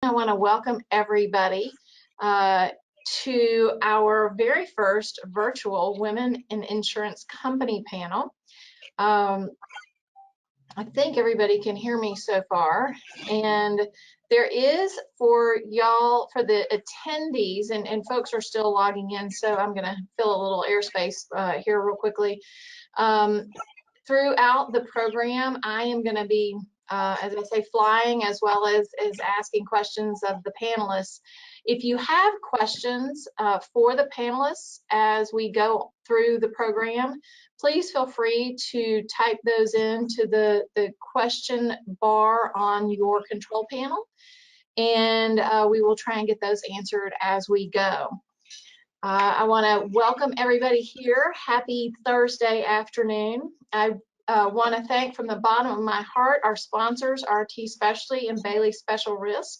I want to welcome everybody to our very first virtual Women in Insurance Company panel. I think everybody can hear me so far, and there is for y'all, for the attendees, and folks are still logging in, so I'm going to fill a little airspace here real quickly. Throughout the program, I am going to be as I say, flying as well as asking questions of the panelists. If you have questions for the panelists as we go through the program, please feel free to type those into the question bar on your control panel, and we will try and get those answered as we go. I want to welcome everybody here. Happy Thursday afternoon. I want to thank from the bottom of my heart our sponsors, RT Specialty and Bailey Special Risk.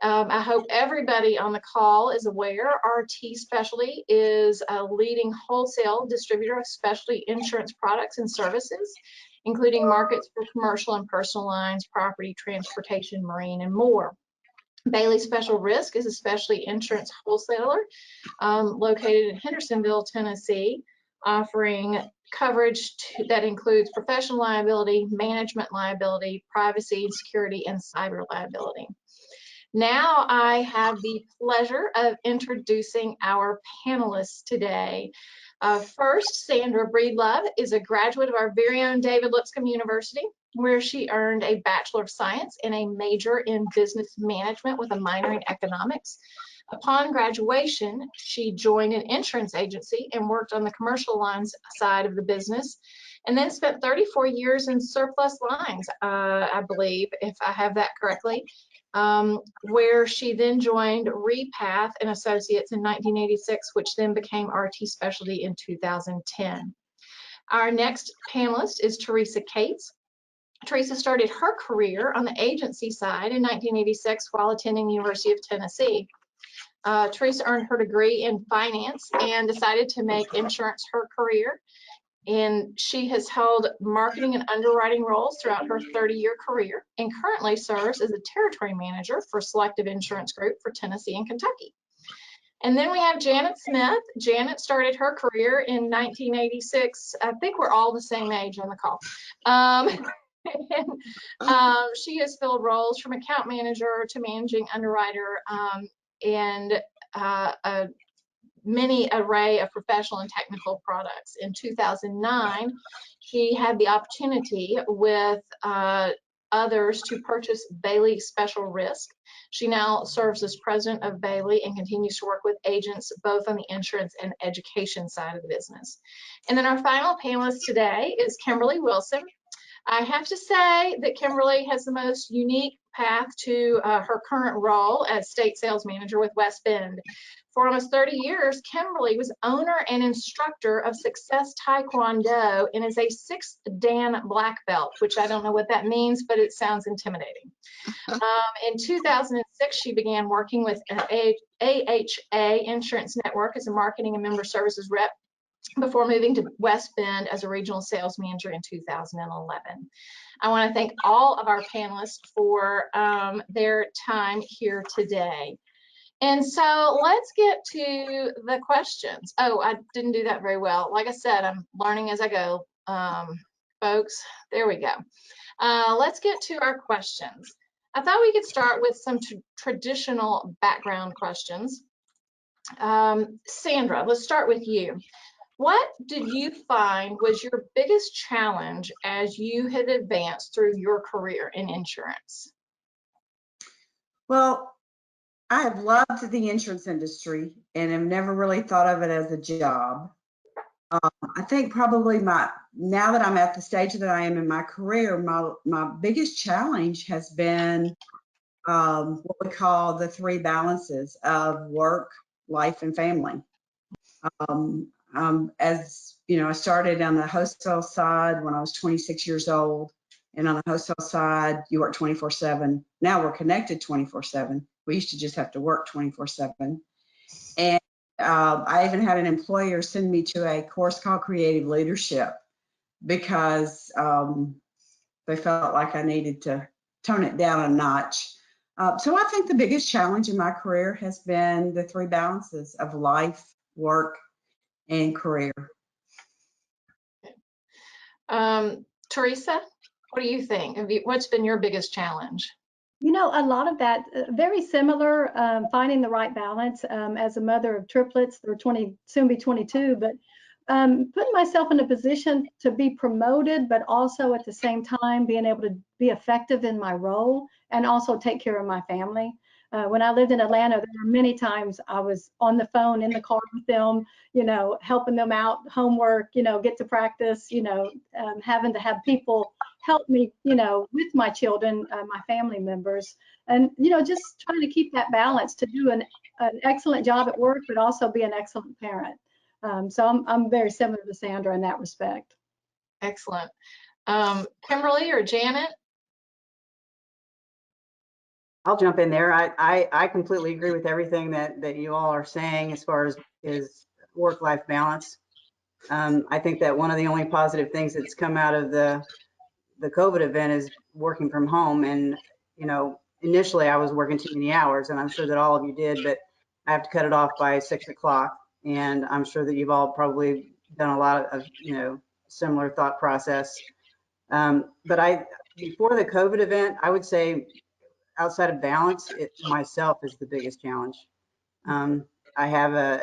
I hope everybody on the call is aware RT Specialty is a leading wholesale distributor of specialty insurance products and services, including markets for commercial and personal lines, property, transportation, marine, and more. Bailey Special Risk is a specialty insurance wholesaler located in Hendersonville, Tennessee, offering coverage that includes professional liability, management liability, privacy and security, and cyber liability. Now I have the pleasure of introducing our panelists today. First, Sandra Breedlove is a graduate of our very own David Lipscomb University, where she earned a Bachelor of Science and a major in Business Management with a minor in Economics. Upon graduation, she joined an insurance agency and worked on the commercial lines side of the business, and then spent 34 years in surplus lines, I believe, if I have that correctly, where she then joined Repath and Associates in 1986, which then became RT Specialty in 2010. Our next panelist is Teresa Cates. Teresa started her career on the agency side in 1986 while attending the University of Tennessee. Teresa earned her degree in finance and decided to make insurance her career. And she has held marketing and underwriting roles throughout her 30-year career and currently serves as a territory manager for Selective Insurance Group for Tennessee and Kentucky. And then we have Janet Smith. Janet started her career in 1986. I think we're all the same age on the call. She has filled roles from account manager to managing underwriter and a many array of professional and technical products. In 2009, she had the opportunity with others to purchase Bailey Special Risk. She now serves as president of Bailey and continues to work with agents both on the insurance and education side of the business. And then our final panelist today is Kimberly Wilson. I have to say that Kimberly has the most unique path to her current role as state sales manager with West Bend. For almost 30 years, Kimberly was owner and instructor of Success Taekwondo and is a 6th Dan black belt, which I don't know what that means, but it sounds intimidating. In 2006, she began working with AHA Insurance Network as a marketing and member services rep before moving to West Bend as a regional sales manager in 2011. I want to thank all of our panelists for their time here today. And so let's get to the questions. Oh, I didn't do that very well. Like I said, I'm learning as I go, folks. There we go. Let's get to our questions. I thought we could start with some traditional background questions. Sandra, let's start with you. What did you find was your biggest challenge as you had advanced through your career in insurance? Well, I have loved the insurance industry and have never really thought of it as a job. I think probably now that I'm at the stage that I am in my career, my biggest challenge has been what we call the 3 balances of work, life, and family. As you know, I started on the wholesale side when I was 26 years old, and on the wholesale side, you work 24/7. Now we're connected 24/7. We used to just have to work 24/7. And I even had an employer send me to a course called Creative Leadership because they felt like I needed to tone it down a notch. So I think the biggest challenge in my career has been the three balances of life, work, and career. Teresa, what do you think? What's been your biggest challenge? You know, a lot of that, very similar, finding the right balance. As a mother of triplets, they're 20, soon be 22, but putting myself in a position to be promoted, but also at the same time being able to be effective in my role and also take care of my family. When I lived in Atlanta, there were many times I was on the phone in the car with them, you know, helping them out, homework, you know, get to practice, you know, having to have people help me, you know, with my children, my family members, and, you know, just trying to keep that balance to do an excellent job at work, but also be an excellent parent. So I'm very similar to Sandra in that respect. Excellent. Kimberly or Janet? I'll jump in there. I completely agree with everything that you all are saying as far as is work-life balance. I think that one of the only positive things that's come out of the COVID event is working from home. And, you know, initially I was working too many hours, and I'm sure that all of you did, but I have to cut it off by 6 o'clock. And I'm sure that you've all probably done a lot of, you know, similar thought process. But before the COVID event, I would say outside of balance, it myself is the biggest challenge. I have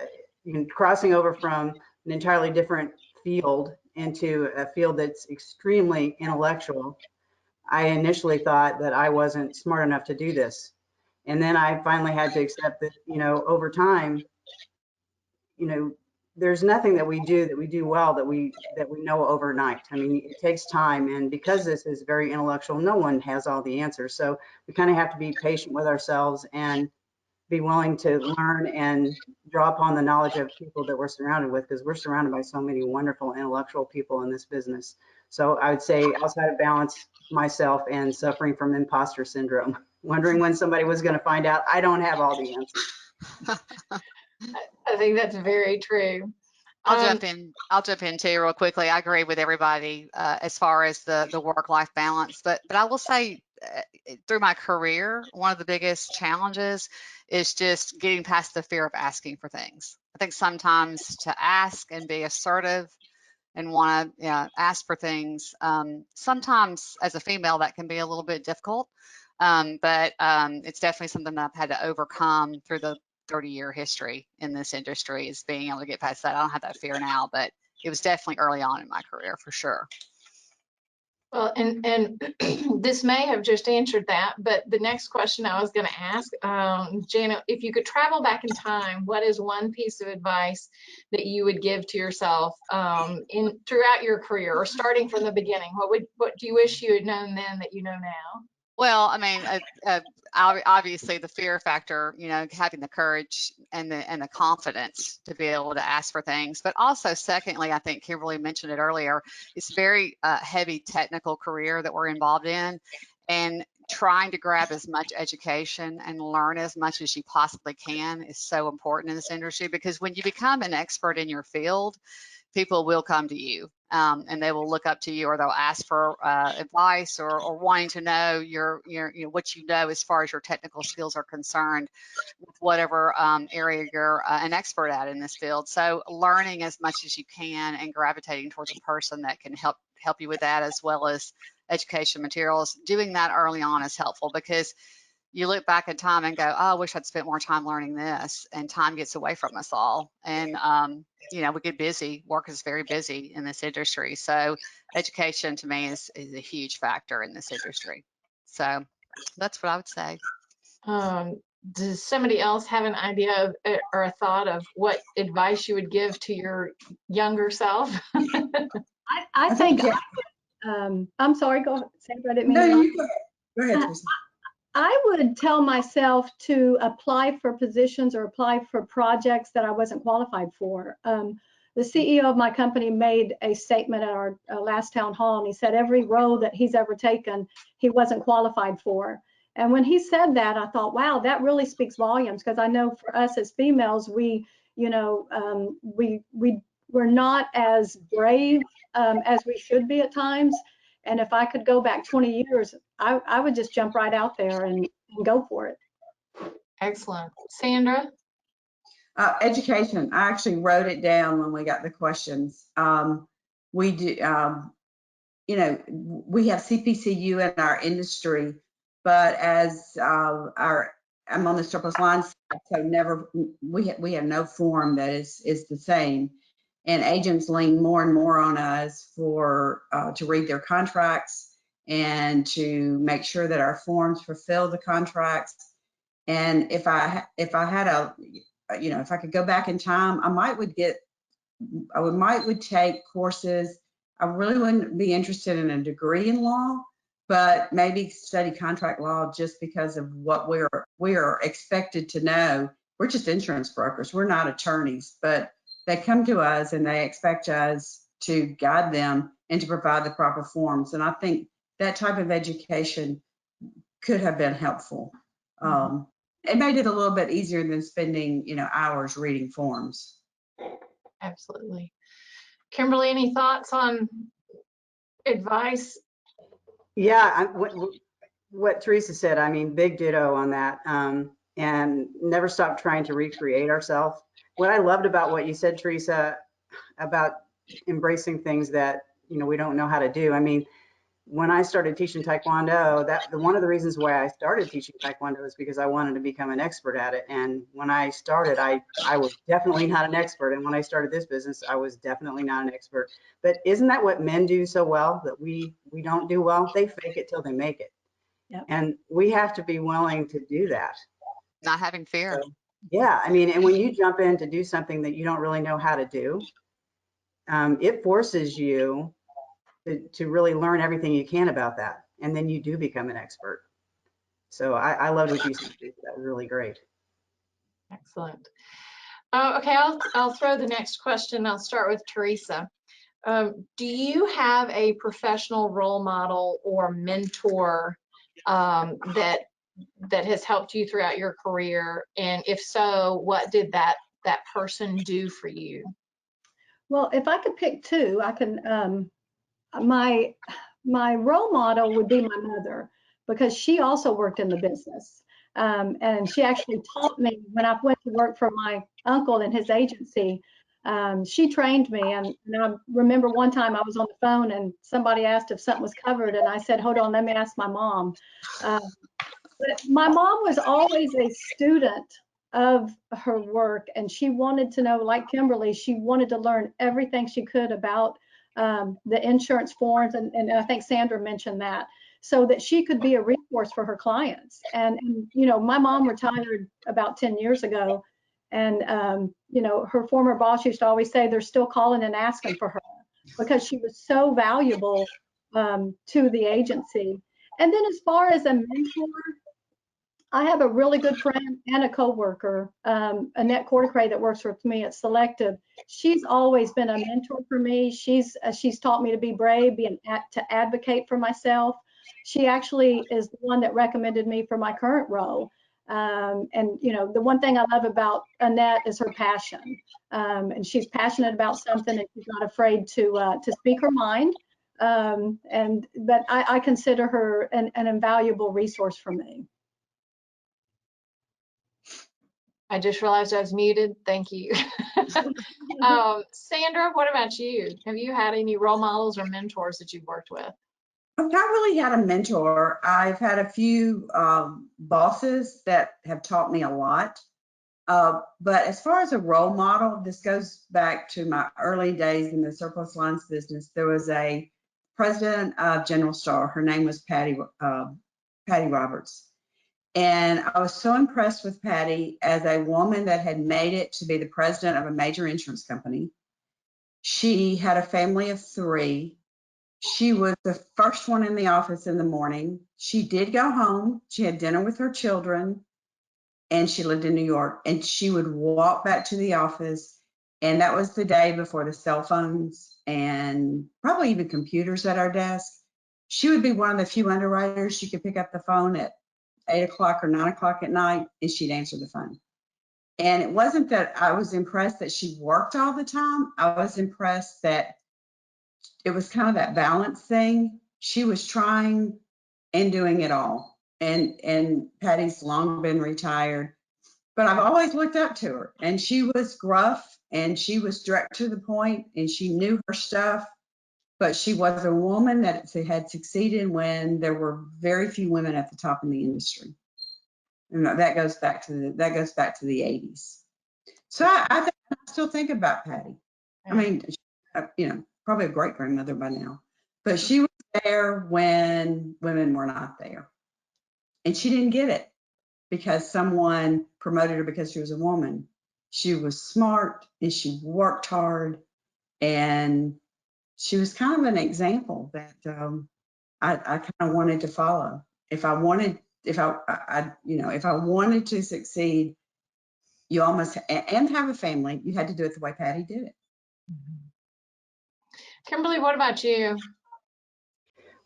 crossing over from an entirely different field into a field that's extremely intellectual. I initially thought that I wasn't smart enough to do this. And then I finally had to accept that, you know, over time, you know, there's nothing that we do well that we know overnight. I mean, it takes time, and because this is very intellectual, no one has all the answers. So we kind of have to be patient with ourselves and be willing to learn and draw upon the knowledge of people that we're surrounded with, because we're surrounded by so many wonderful intellectual people in this business. So I would say outside of balance, myself, and suffering from imposter syndrome, wondering when somebody was going to find out I don't have all the answers. I think that's very true. I'll jump in too real quickly. I agree with everybody as far as the work-life balance, but I will say through my career, one of the biggest challenges is just getting past the fear of asking for things. I think sometimes to ask and be assertive and want to ask for things, sometimes as a female that can be a little bit difficult, but it's definitely something that I've had to overcome through the 30-year history in this industry, is being able to get past that. I don't have that fear now, but it was definitely early on in my career for sure. Well, and this may have just answered that, but the next question I was going to ask, Janet, if you could travel back in time, what is one piece of advice that you would give to yourself throughout your career, or starting from the beginning? What do you wish you had known then that you know now? Well, I mean, obviously the fear factor, you know, having the courage and the confidence to be able to ask for things. But also, secondly, I think Kimberly mentioned it earlier, it's very heavy technical career that we're involved in, and trying to grab as much education and learn as much as you possibly can is so important in this industry, because when you become an expert in your field, people will come to you and they will look up to you, or they'll ask for advice or wanting to know your you know, what you know as far as your technical skills are concerned with whatever area you're an expert at in this field. So learning as much as you can and gravitating towards a person that can help you with that, as well as education materials. Doing that early on is helpful, because you look back in time and go, oh, I wish I'd spent more time learning this, and time gets away from us all. And, you know, we get busy. Work is very busy in this industry. So education to me is a huge factor in this industry. So that's what I would say. Does somebody else have an idea of, or a thought of what advice you would give to your younger self? I think, I'm sorry, go ahead, Sandra, I didn't mean to. No, you go ahead. Go ahead, Teresa. I would tell myself to apply for positions or apply for projects that I wasn't qualified for. The CEO of my company made a statement at our last town hall, and he said every role that he's ever taken, he wasn't qualified for. And when he said that, I thought, wow, that really speaks volumes, because I know for us as females, we, you know, we're not as brave as we should be at times. And if I could go back 20 years, I would just jump right out there and and go for it. Excellent. Sandra? Education. I actually wrote it down when we got the questions. We do, you know, we have CPCU in our industry, but as I'm on the surplus lines side, so we have no form that is the same. And agents lean more and more on us for to read their contracts and to make sure that our forms fulfill the contracts. And if I had a, you know, if I could go back in time, I might would take courses. I really wouldn't be interested in a degree in law, but maybe study contract law just because of what we're expected to know. We're just insurance brokers. We're not attorneys, but they come to us and they expect us to guide them and to provide the proper forms. And I think that type of education could have been helpful. It made it a little bit easier than spending, you know, hours reading forms. Absolutely. Kimberly, any thoughts on advice? Yeah, what Teresa said, I mean, big ditto on that. And never stop trying to recreate ourselves. What I loved about what you said, Teresa, about embracing things that, you know, we don't know how to do. I mean, when I started teaching Taekwondo, one of the reasons why I started teaching Taekwondo is because I wanted to become an expert at it. And when I started, I was definitely not an expert. And when I started this business, I was definitely not an expert. But isn't that what men do so well that we don't do well? They fake it till they make it. Yep. And we have to be willing to do that. Not having fear. So, yeah, I mean, and when you jump in to do something that you don't really know how to do, it forces you to really learn everything you can about that. And then you do become an expert. So I loved what you said. That was really great. Excellent. Okay, I'll throw the next question. I'll start with Teresa. Do you have a professional role model or mentor that has helped you throughout your career? And if so, what did that person do for you? Well, if I could pick two, I can, my role model would be my mother, because she also worked in the business. And she actually taught me when I went to work for my uncle in his agency. She trained me, and I remember one time I was on the phone and somebody asked if something was covered, and I said, hold on, let me ask my mom. But my mom was always a student of her work, and she wanted to know, like Kimberly, she wanted to learn everything she could about the insurance forms, and I think Sandra mentioned that, so that she could be a resource for her clients. And you know, my mom retired about 10 years ago, and you know, her former boss used to always say they're still calling and asking for her because she was so valuable to the agency. And then as far as a mentor, I have a really good friend and a coworker, Annette Corticray, that works with me at Selective. She's always been a mentor for me. She's taught me to be brave, to advocate for myself. She actually is the one that recommended me for my current role. And you know, the one thing I love about Annette is her passion. And she's passionate about something, and she's not afraid to speak her mind. But I consider her an invaluable resource for me. I just realized I was muted. Thank you. Sandra, what about you? Have you had any role models or mentors that you've worked with? I've not really had a mentor. I've had a few bosses that have taught me a lot. But as far as a role model, this goes back to my early days in the surplus lines business. There was a president of General Star. Her name was Patty Roberts. And I was so impressed with Patty as a woman that had made it to be the president of a major insurance company. She had a family of 3. She was the first one in the office in the morning. She did go home. She had dinner with her children, and she lived in New York. And she would walk back to the office, and that was the day before the cell phones and probably even computers at our desk. She would be one of the few underwriters. She could pick up the phone at 8 o'clock or 9 o'clock at night, and she'd answer the phone. And it wasn't that I was impressed that she worked all the time. I was impressed that it was kind of that balance thing. She was trying and doing it all. and Patty's long been retired. But I've always looked up to her, and she was gruff and she was direct to the point and she knew her stuff. But she was a woman that had succeeded when there were very few women at the top in the industry. And that goes back to the 80s. So I still think about Patty. I mean, probably a great grandmother by now, but she was there when women were not there. And she didn't get it because someone promoted her because she was a woman. She was smart and she worked hard, and she was kind of an example that I kind of wanted to follow. If I wanted to succeed, you almost, and have a family, you had to do it the way Patty did it. Kimberly, what about you?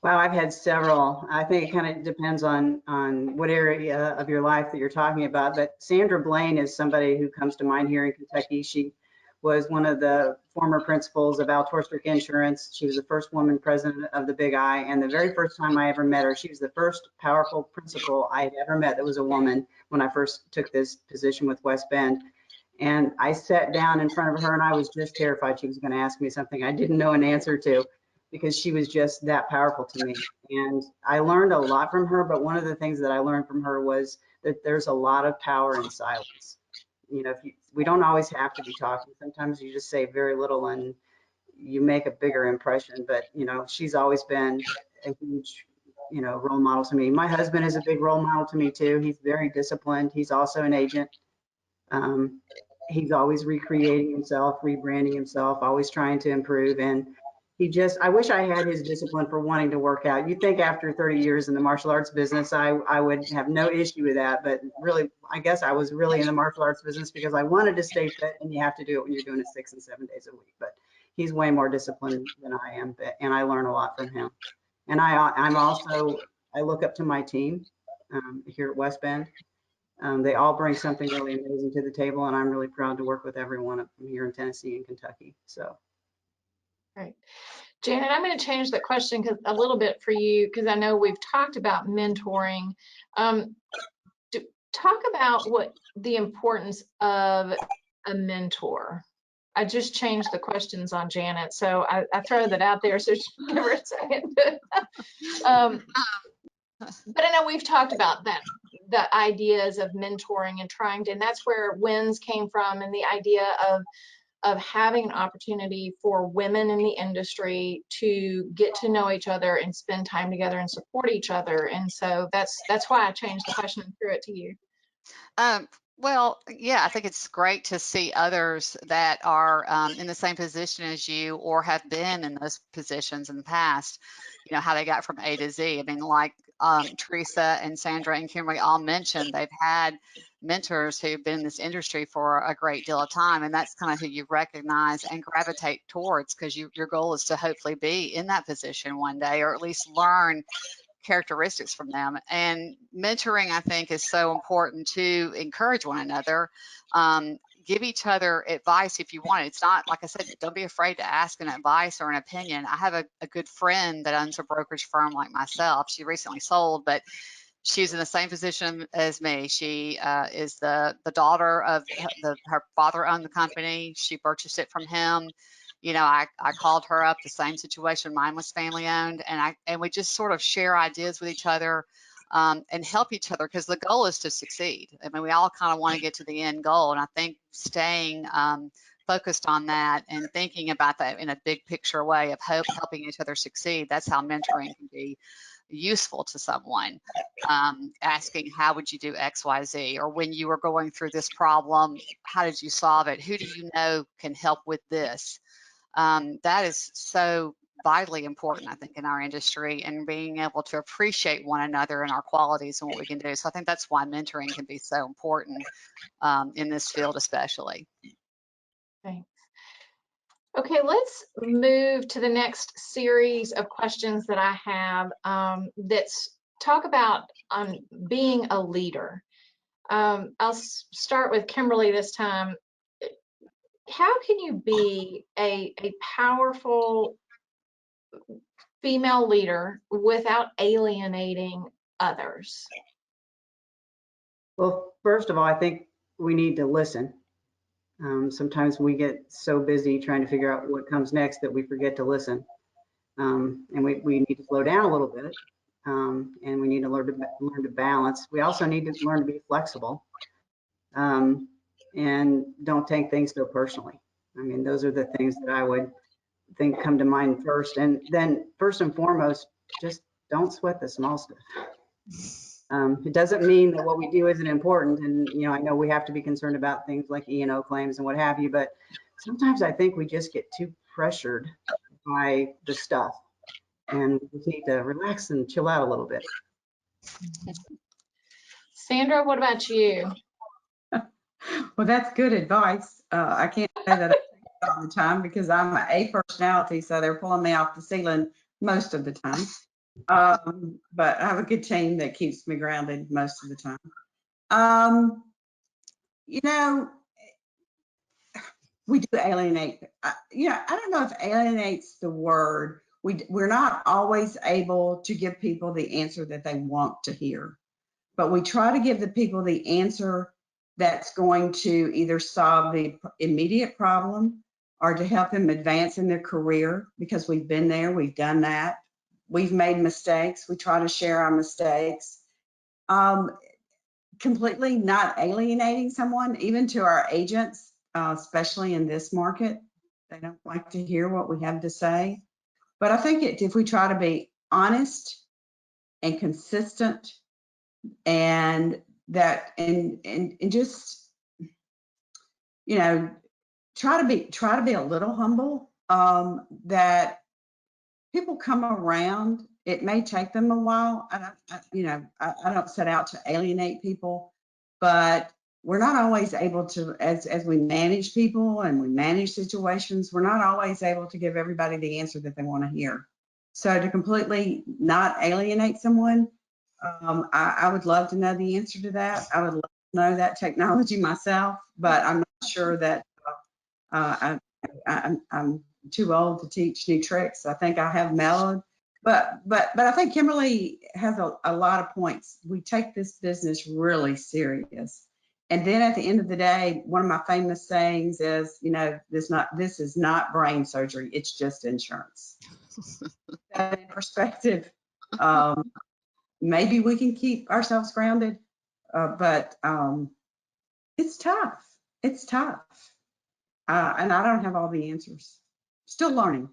Wow, I've had several. I think it kind of depends on what area of your life that you're talking about. But Sandra Blaine is somebody who comes to mind here in Kentucky. She was one of the former principals of Altorstrick Insurance. She was the first woman president of the Big I. And the very first time I ever met her, she was the first powerful principal I had ever met that was a woman when I first took this position with West Bend. And I sat down in front of her and I was just terrified she was going to ask me something I didn't know an answer to, because she was just that powerful to me. And I learned a lot from her, but one of the things that I learned from her was that there's a lot of power in silence. We don't always have to be talking. Sometimes you just say very little and you make a bigger impression. But, she's always been a huge, role model to me. My husband is a big role model to me too. He's very disciplined. He's also an agent. He's always recreating himself, rebranding himself, always trying to improve. And I wish I had his discipline for wanting to work out. You think after 30 years in the martial arts business, I would have no issue with that. But really, I guess I was really in the martial arts business because I wanted to stay fit, and you have to do it when you're doing it 6 and 7 days a week. But he's way more disciplined than I am, and I learn a lot from him. And I look up to my team here at West Bend. They all bring something really amazing to the table, and I'm really proud to work with everyone from here in Tennessee and Kentucky. So. Right. Janet, I'm going to change the question a little bit for you, because I know we've talked about mentoring. Talk about what the importance of a mentor. I just changed the questions on Janet, so I throw that out there so she can give her a second. But I know we've talked about that, the ideas of mentoring and and that's where WINS came from, and the idea of having an opportunity for women in the industry to get to know each other and spend time together and support each other. And so that's why I changed the question and threw it to you. Well, yeah, I think it's great to see others that are in the same position as you or have been in those positions in the past, how they got from A to Z. I mean, like Teresa and Sandra and Kimberly all mentioned, they've had mentors who've been in this industry for a great deal of time, and that's kind of who you recognize and gravitate towards, because your goal is to hopefully be in that position one day, or at least learn characteristics from them. And mentoring, I think, is so important to encourage one another. Give each other advice if you want it. It's not, like I said, don't be afraid to ask an advice or an opinion. I have a good friend that owns a brokerage firm like myself. She recently sold, but she's in the same position as me. She is the daughter of her father owned the company. She purchased it from him. I called her up, the same situation. Mine was family owned, and we just sort of share ideas with each other and help each other, because the goal is to succeed. I mean, we all kind of want to get to the end goal, and I think staying focused on that and thinking about that in a big picture way of helping each other succeed, that's how mentoring can be useful to someone. Asking, how would you do XYZ? Or when you were going through this problem, how did you solve it? Who do you know can help with this? That is so vitally important, I think, in our industry, and being able to appreciate one another and our qualities and what we can do. So I think that's why mentoring can be so important in this field, especially. Thanks. Okay, let's move to the next series of questions that I have. That's talk about being a leader. I'll start with Kimberly this time. How can you be a powerful female leader without alienating others? Well, first of all, I think we need to listen. Sometimes we get so busy trying to figure out what comes next that we forget to listen. And we need to slow down a little bit. And we need to learn to balance. We also need to learn to be flexible, and don't take things so personally. I mean, those are the things that I would think come to mind first. And then first and foremost, just don't sweat the small stuff. It doesn't mean that what we do isn't important. And, you know, I know we have to be concerned about things like E&O claims and what have you, but sometimes I think we just get too pressured by the stuff, and we need to relax and chill out a little bit. Sandra, what about you? Well, that's good advice. I can't say that I take it all the time because I'm an A personality, so they're pulling me off the ceiling most of the time. But I have a good team that keeps me grounded most of the time. You know, we do alienate. You know, I don't know if alienate's the word. We're not always able to give people the answer that they want to hear, but we try to give the people the answer that's going to either solve the immediate problem or to help them advance in their career, because we've been there, we've done that. We've made mistakes. We try to share our mistakes. Completely not alienating someone, even to our agents, especially in this market. They don't like to hear what we have to say. But I think if we try to be honest and consistent, and that and just, you know, try to be a little humble, that people come around. It may take them a while. I don't set out to alienate people, but we're not always able to, as we manage people and we manage situations, we're not always able to give everybody the answer that they want to hear. So to completely not alienate someone, I would love to know the answer to that. I would love to know that technology myself, but I'm not sure that I'm too old to teach new tricks. I think I have mellowed, but I think Kimberly has a lot of points. We take this business really serious. And then at the end of the day, one of my famous sayings is, you know, this is not brain surgery. It's just insurance. That in perspective, maybe we can keep ourselves grounded, but it's tough. It's tough. And I don't have all the answers. Still learning.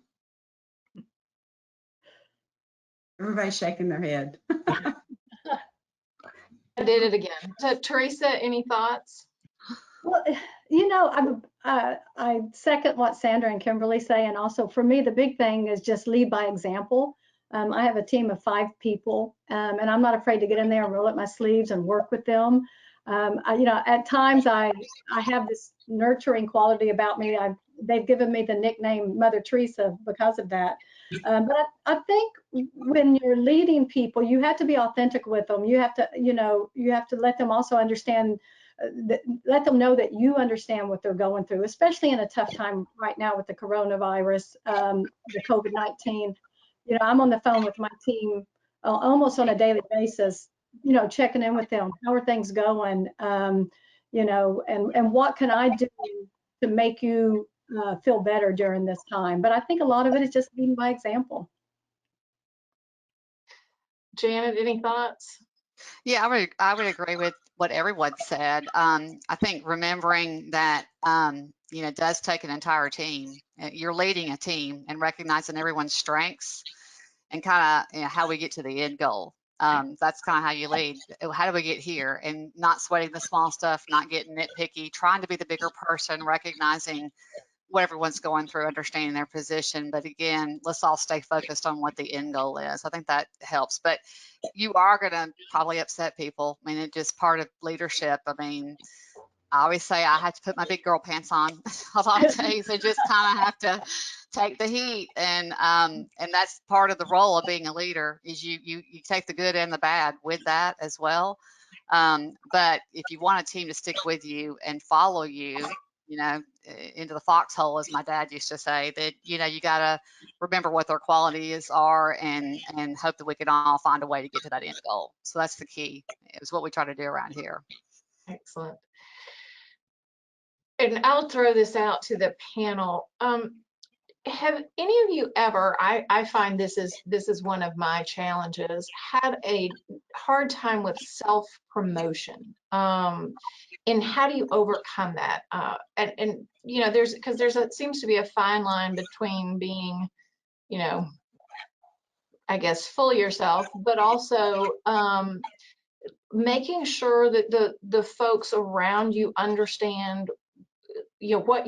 Everybody's shaking their head. I did it again. So, Teresa, any thoughts? Well, you know, I second what Sandra and Kimberly say, and also for me, the big thing is just lead by example. I have a team of 5 people, and I'm not afraid to get in there and roll up my sleeves and work with them. You know, at times I have this nurturing quality about me. They've given me the nickname Mother Teresa because of that. But I think when you're leading people, you have to be authentic with them. You have to, you know, you have to let them also understand, let them know that you understand what they're going through, especially in a tough time right now with the coronavirus, the COVID-19. You know, I'm on the phone with my team almost on a daily basis, you know, checking in with them. How are things going? You know, and what can I do to make you feel better during this time? But I think a lot of it is just leading by example. Janet, any thoughts? Yeah, I would agree with what everyone said. I think remembering that you know, it does take an entire team. You're leading a team and recognizing everyone's strengths and kind of, you know, how we get to the end goal. That's kind of how you lead. How do we get here? And not sweating the small stuff, not getting nitpicky, trying to be the bigger person, recognizing what everyone's going through, understanding their position. But again, let's all stay focused on what the end goal is. I think that helps. But you are going to probably upset people. I mean, it's just part of leadership. I mean, I always say I have to put my big girl pants on a lot of days and just kind of have to take the heat. And that's part of the role of being a leader, is you take the good and the bad with that as well. But if you want a team to stick with you and follow you, into the foxhole, as my dad used to say, that, you got to remember what their qualities are and hope that we can all find a way to get to that end goal. So that's the key. It's what we try to do around here. Excellent. And I'll throw this out to the panel. Have any of you ever, I find this is one of my challenges, had a hard time with self-promotion? And how do you overcome that? And because it seems to be a fine line between being, I guess, full of yourself, but also making sure that the folks around you understand, what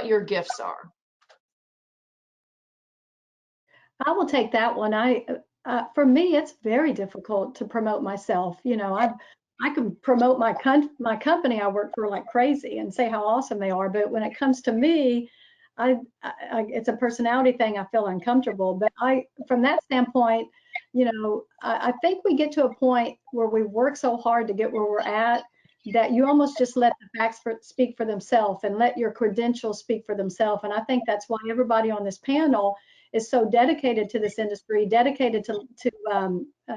your gifts are. I will take that one. For me, it's very difficult to promote myself. I can promote my company I work for like crazy and say how awesome they are, but when it comes to me, it's a personality thing. I feel uncomfortable. But from that standpoint, I think we get to a point where we work so hard to get where we're at that you almost just let the facts speak for themselves and let your credentials speak for themselves. And I think that's why everybody on this panel is so dedicated to this industry, dedicated to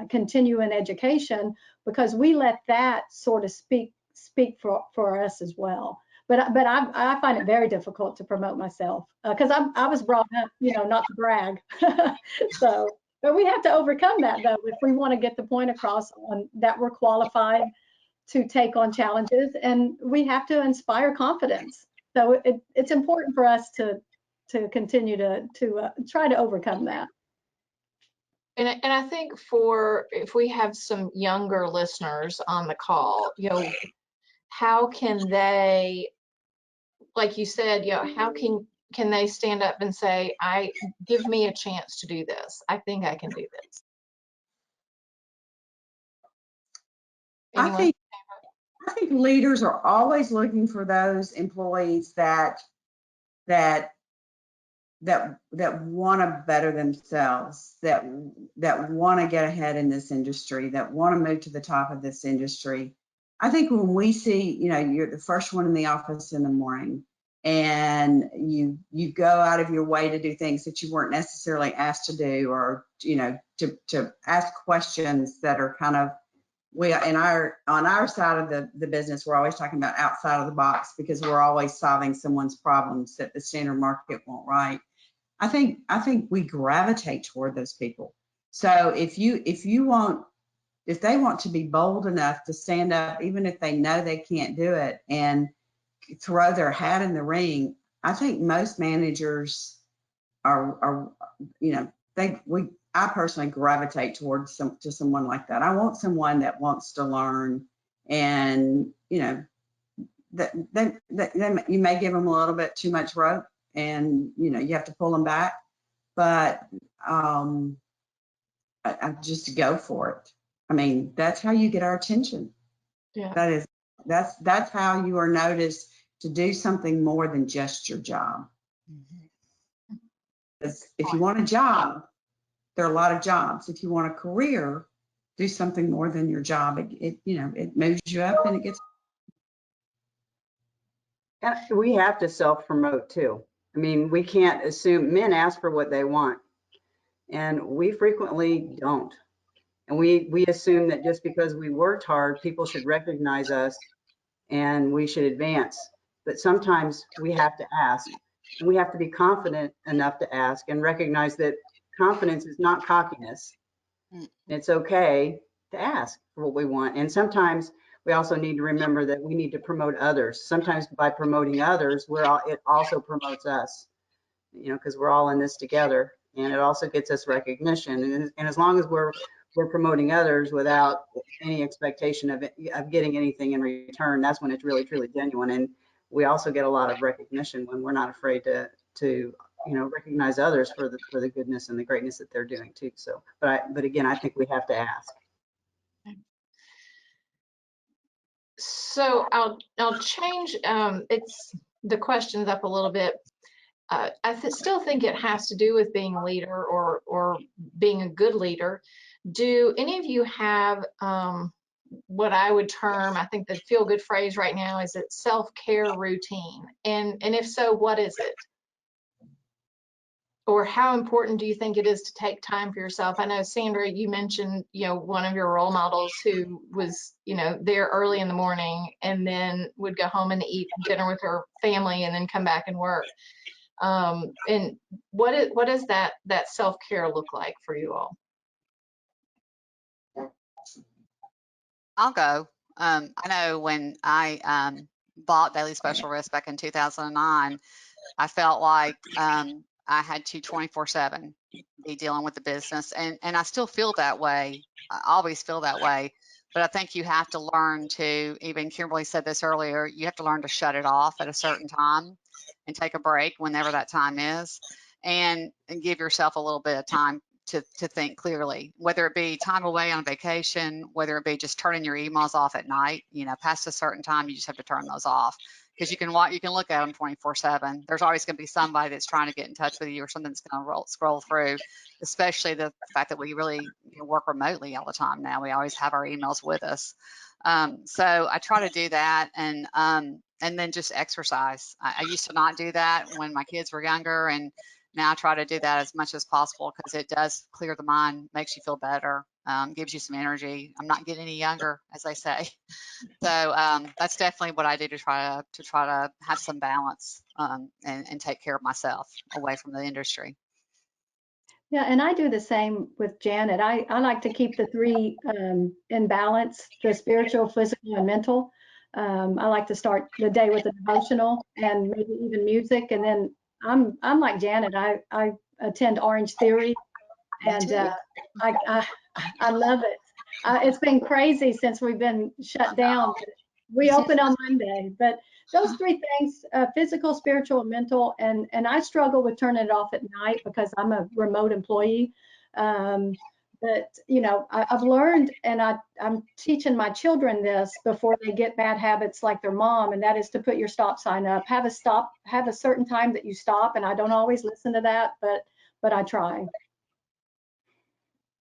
continuing education, because we let that sort of speak for us as well. But I find it very difficult to promote myself because I was brought up, not to brag. But we have to overcome that though if we want to get the point across on that we're qualified to take on challenges, and we have to inspire confidence. So it's important for us to continue to try to overcome that. And I think if we have some younger listeners on the call, how can they, like you said, how can they stand up and say, give me a chance to do this. I think I can do this. Anyone? I think leaders are always looking for those employees that want to better themselves, that want to get ahead in this industry, that want to move to the top of this industry. I think when we see, you're the first one in the office in the morning and you go out of your way to do things that you weren't necessarily asked to do, or, to ask questions that are kind of, on our side of the business, we're always talking about outside of the box because we're always solving someone's problems that the standard market won't write. I think we gravitate toward those people. So if they want to be bold enough to stand up, even if they know they can't do it, and throw their hat in the ring, I think most managers I personally gravitate towards someone like that. I want someone that wants to learn, and that you may give them a little bit too much rope, and you have to pull them back, but I just go for it. I mean, that's how you get our attention. Yeah. That's how you are noticed to do something more than just your job. Mm-hmm. If you want a job, there are a lot of jobs. If you want a career, do something more than your job. It moves you up and it gets. We have to self-promote too. I mean, we can't assume. Men ask for what they want, and we frequently don't. And we assume that just because we worked hard, people should recognize us and we should advance. But sometimes we have to ask, and we have to be confident enough to ask and recognize that confidence is not cockiness. It's okay to ask for what we want. And sometimes we also need to remember that we need to promote others. Sometimes by promoting others, it also promotes us, because we're all in this together, and it also gets us recognition. And as long as we're promoting others without any expectation of getting anything in return, that's when it's really, truly genuine. And we also get a lot of recognition when we're not afraid to recognize others for the goodness and the greatness that they're doing too. So, but again, I think we have to ask. So I'll change the questions up a little bit. I still think it has to do with being a leader or being a good leader. Do any of you have what I would term, I think the feel good phrase right now is it self-care routine. And if so, what is it? Or how important do you think it is to take time for yourself? I know, Sandra, you mentioned, one of your role models who was, there early in the morning and then would go home and eat dinner with her family and then come back and work. And what does that self-care look like for you all? I'll go. I know when I bought Daily Special Risk back in 2009, I felt like I had to 24/7 be dealing with the business, and I still feel that way. I always feel that way. But I think you have to learn to, even Kimberly said this earlier, you have to learn to shut it off at a certain time and take a break whenever that time is, and give yourself a little bit of time to think clearly, whether it be time away on vacation, whether it be just turning your emails off at night. Past a certain time, you just have to turn those off, because you can look at them 24/7. There's always going to be somebody that's trying to get in touch with you, or something that's going to scroll through, especially the fact that we really work remotely all the time now. We always have our emails with us. So I try to do that, and then just exercise. I used to not do that when my kids were younger, and now I try to do that as much as possible, because it does clear the mind, makes you feel better, gives you some energy. I'm not getting any younger, as they say. So that's definitely what I do to try to have some balance, and take care of myself away from the industry. Yeah, and I do the same with Janet. I like to keep the three in balance, the spiritual, physical, and mental. I like to start the day with a devotional and maybe even music. And then I'm like Janet. I attend Orange Theory, and I love it. It's been crazy since we've been shut down. We open on Monday, but those three things, physical, spiritual, and mental, and I struggle with turning it off at night because I'm a remote employee. But I've learned, and I'm teaching my children this before they get bad habits like their mom, and that is to put your stop sign up. Have a certain time that you stop, and I don't always listen to that, but I try.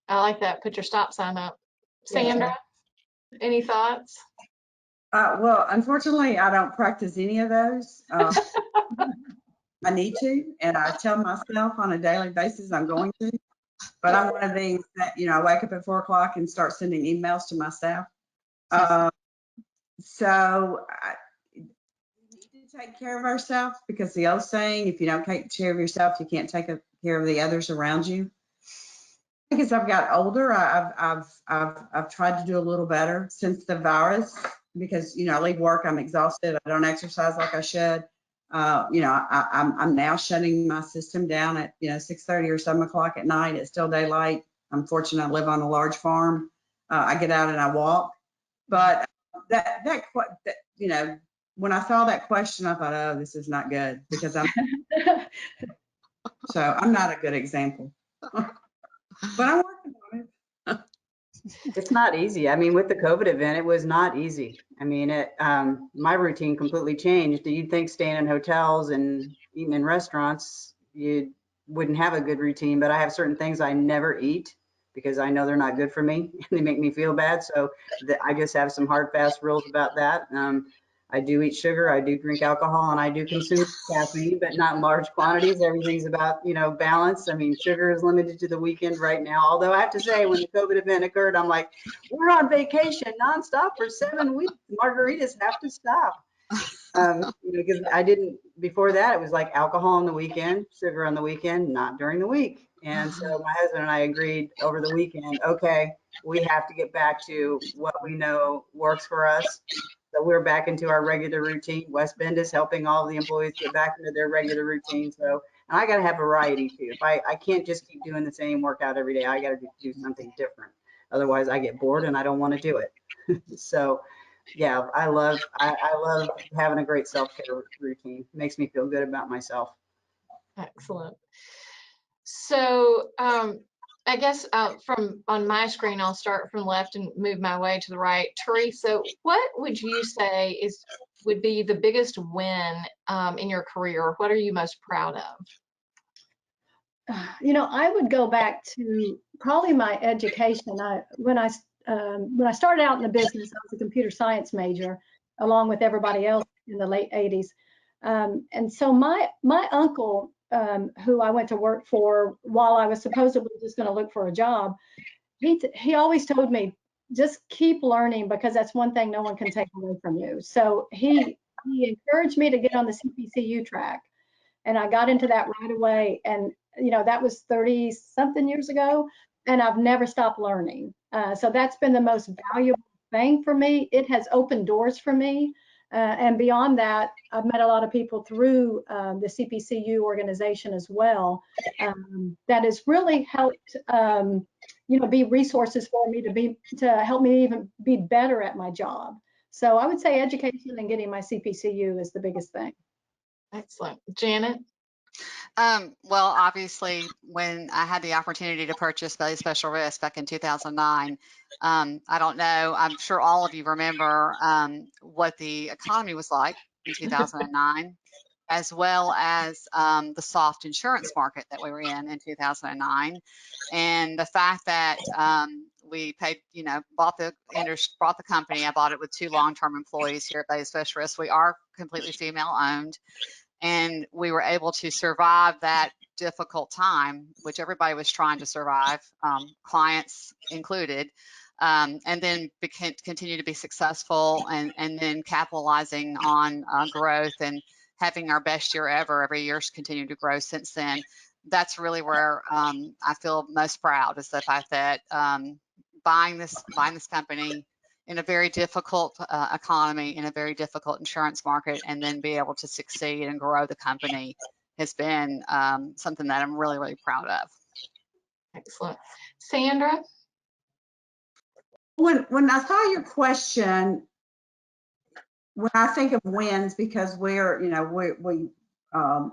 I like that. Put your stop sign up. Yeah. Sandra, any thoughts? Well, unfortunately, I don't practice any of those. I need to, and I tell myself on a daily basis I'm going to. But I'm one of these that, I wake up at 4 o'clock and start sending emails to my staff. So we need to take care of ourselves, because the old saying, if you don't take care of yourself, you can't take care of the others around you. I think as I've got older, I've tried to do a little better since the virus, because I leave work, I'm exhausted, I don't exercise like I should. I'm now shutting my system down at 6:30 or 7 o'clock at night. It's still daylight. I'm fortunate I live on a large farm. I get out and I walk. But when I saw that question, I thought, oh, this is not good, because I'm not a good example. But I'm working on it. It's not easy. I mean, with the COVID event, it was not easy. I mean, my routine completely changed. You'd think staying in hotels and eating in restaurants, you wouldn't have a good routine, but I have certain things I never eat because I know they're not good for me and they make me feel bad. So I just have some hard, fast rules about that. I do eat sugar, I do drink alcohol, and I do consume caffeine, but not in large quantities. Everything's about, balance. I mean, sugar is limited to the weekend right now. Although I have to say, when the COVID event occurred, I'm like, we're on vacation nonstop for 7 weeks. Margaritas have to stop. Because I didn't, before that, it was like alcohol on the weekend, sugar on the weekend, not during the week. And so my husband and I agreed over the weekend, okay, we have to get back to what we know works for us. So we're back into our regular routine. West Bend is helping all the employees get back into their regular routine. So, and I got to have variety too. If I can't just keep doing the same workout every day, I got to do something different. Otherwise I get bored and I don't want to do it. So yeah, I love having a great self-care routine. It makes me feel good about myself. Excellent. So I guess from on my screen, I'll start from left and move my way to the right. Teresa, what would you say would be the biggest win in your career? What are you most proud of? I would go back to probably my education. When I when I started out in the business, I was a computer science major, along with everybody else in the late 80s. And so my uncle, who I went to work for while I was supposedly just going to look for a job, he always told me, just keep learning, because that's one thing no one can take away from you. So he encouraged me to get on the CPCU track, and I got into that right away. And that was 30 something years ago, and I've never stopped learning. So that's been the most valuable thing for me. It has opened doors for me. And beyond that, I've met a lot of people through the CPCU organization as well. That has really helped, be resources for me to help me even be better at my job. So I would say education and getting my CPCU is the biggest thing. Excellent. Janet? Well, obviously, when I had the opportunity to purchase Bailey Special Risk back in 2009, I don't know, I'm sure all of you remember what the economy was like in 2009, as well as the soft insurance market that we were in 2009. And the fact that we paid, bought the company. I bought it with 2 long-term employees here at Bailey Special Risk. We are completely female owned. And we were able to survive that difficult time, which everybody was trying to survive, clients included, and then continue to be successful, and then capitalizing on growth and having our best year ever. Every year's continued to grow since then. That's really where I feel most proud, is the fact that buying this company in a very difficult economy, in a very difficult insurance market, and then be able to succeed and grow the company has been something that I'm really, really proud of. Excellent. Sandra? When I saw your question, when I think of wins, because we're, we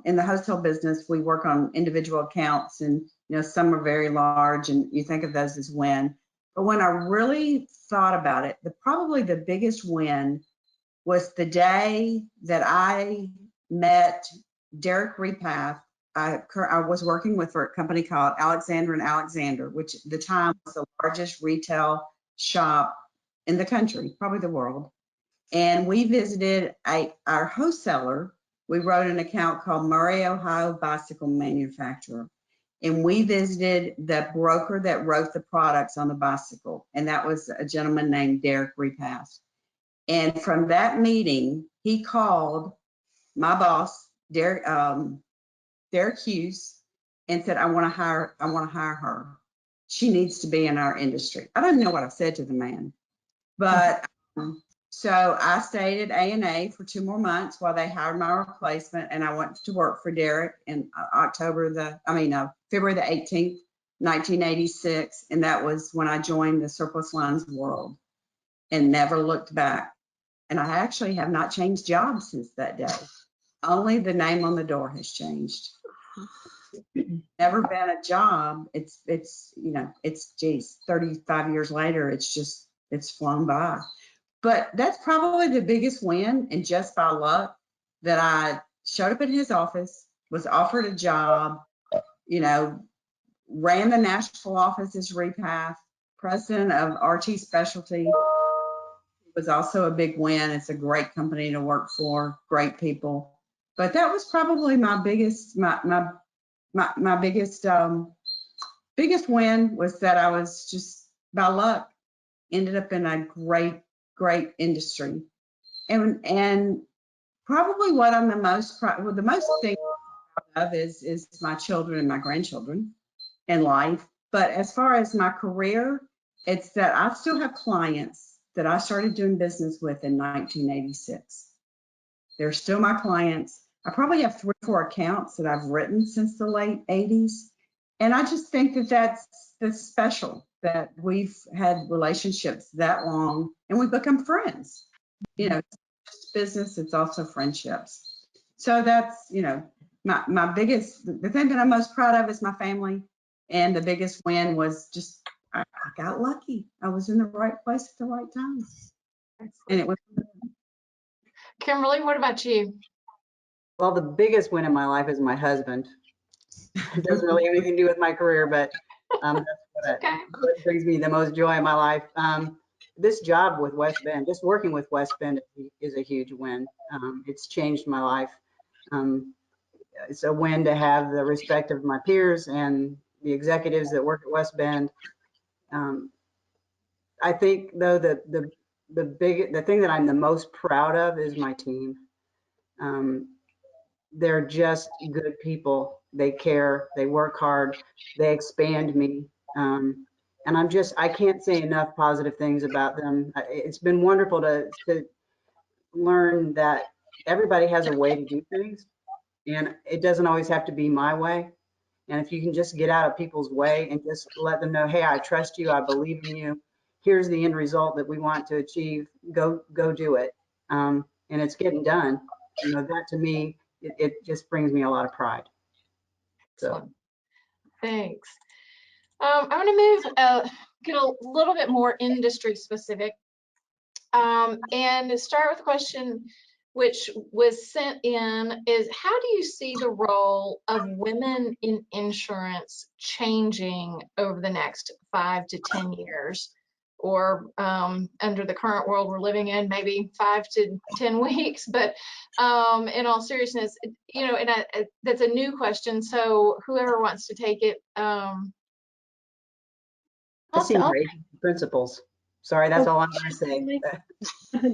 in the wholesale business, we work on individual accounts, and some are very large, and you think of those as win. But when I really thought about it, probably the biggest win was the day that I met Derek Repath. I was working with a company called Alexander & Alexander, which at the time was the largest retail shop in the country, probably the world. And we visited our wholesaler. We wrote an account called Murray, Ohio Bicycle Manufacturer. And we visited the broker that wrote the products on the bicycle. And that was a gentleman named Derek Repath. And from that meeting, he called my boss, Derek Hughes, and said, I want to hire her. She needs to be in our industry. I don't know what I said to the man, but so I stayed at A&A for 2 more months while they hired my replacement, and I went to work for Derek in February the 18th, 1986, and that was when I joined the surplus lines world and never looked back. And I actually have not changed jobs since that day. Only the name on the door has changed. Never been a job. It's 35 years later, it's flown by. But that's probably the biggest win, and just by luck that I showed up at his office, was offered a job, ran the Nashville office as Repath, president of RT Specialty. It was also a big win. It's a great company to work for, great people. But that was probably my biggest biggest win, was that I was just by luck ended up in a great industry. And probably what I'm the most thing of is my children and my grandchildren in life. But as far as my career, it's that I still have clients that I started doing business with in 1986. They're still my clients. I probably have 3 or 4 accounts that I've written since the late 80s. And I just think that that's special, that we've had relationships that long and we've become friends. It's business, it's also friendships. So that's, my biggest, the thing that I'm most proud of is my family. And the biggest win was just, I got lucky. I was in the right place at the right time. And it was. Kimberly, what about you? Well, the biggest win in my life is my husband. It doesn't really have anything to do with my career, but that's Okay. what brings me the most joy in my life. This job with West Bend, just working with West Bend is a huge win. It's changed my life. It's a win to have the respect of my peers and the executives that work at West Bend. I think though the thing that I'm the most proud of is my team. They're just good people. They care, they work hard, they expand me. And I can't say enough positive things about them. It's been wonderful to learn that everybody has a way to do things, and it doesn't always have to be my way. And if you can just get out of people's way and just let them know, hey, I trust you, I believe in you. Here's the end result that we want to achieve. Go do it. And it's getting done. You know, that to me, it just brings me a lot of pride. So Thanks. I'm going to move, get a little bit more industry specific, and start with a question which was sent in is, how do you see the role of women in insurance changing over the next 5 to 10 years? Or under the current world we're living in, maybe 5 to 10 weeks. But in all seriousness, you know, and that's a new question. So whoever wants to take it. I see more agency principals. Sorry, that's all I'm going to say.